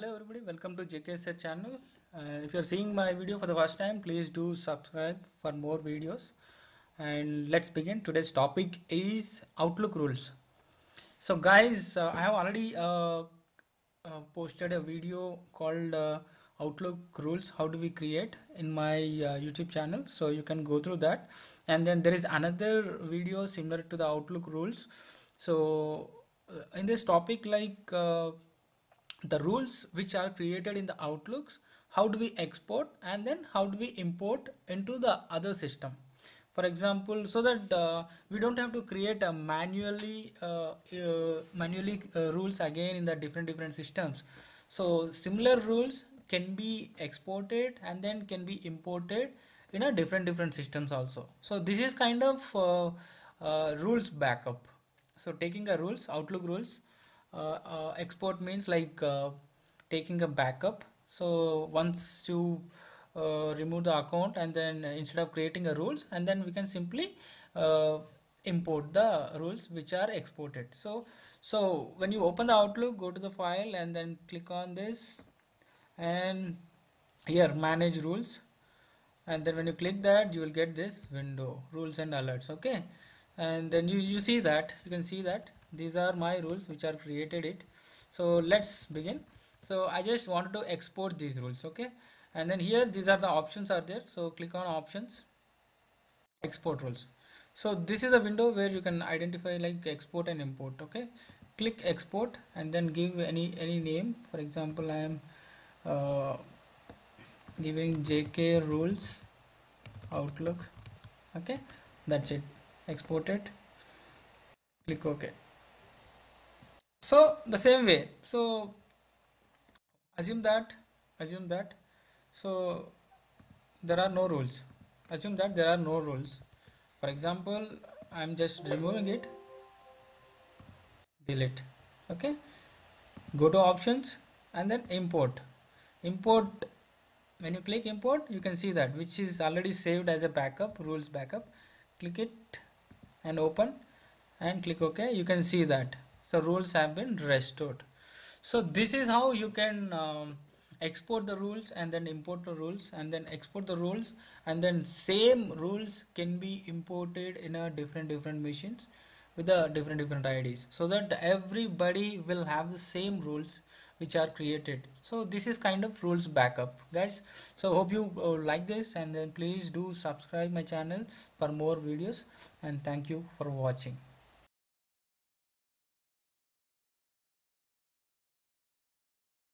Hello everybody, welcome to JKSR channel. If you're seeing my video for the first time, please do subscribe for more videos. And let's begin. Today's topic is Outlook rules. So guys, I have already posted a video called Outlook rules, how do we create, in my YouTube channel, so you can go through that. And then there is another video similar to the Outlook rules. So in this topic, the rules which are created in the Outlooks, how do we export and then how do we import into the other system. For example, so that we don't have to create a manually rules again in the different systems. So similar rules can be exported and then can be imported in a different systems also. So this is kind of rules backup. So taking a rules, Outlook rules, export means taking a backup. So once you remove the account, and then instead of creating a rules, and then we can simply import the rules which are exported. So when you open the Outlook, go to the file and then click on this, and here manage rules, and then when you click that, you will get this window, rules and alerts. Okay, and then you see that, you can see that these are my rules which are created it. So let's begin. So I just wanted to export these rules. Okay, and then here these are the options are there. So click on options, export rules. So this is a window where you can identify like export and import. Okay, click export and then give any name. For example, I am giving JK rules Outlook. Okay, that's it. Export it, click OK. So the same way, so assume that assume that so there are no rules. Assume that there are no rules. For example, I'm just removing it, delete. Okay, go to options and then import. When you click import, you can see that which is already saved as a backup, rules backup. Click it and open and click OK. You can see that so rules have been restored. So this is how you can export the rules and then import the rules and then export the rules, and then same rules can be imported in a different machines with the different IDs, so that everybody will have the same rules which are created. So this is kind of rules backup, guys. So hope you like this, and then please do subscribe my channel for more videos, and thank you for watching.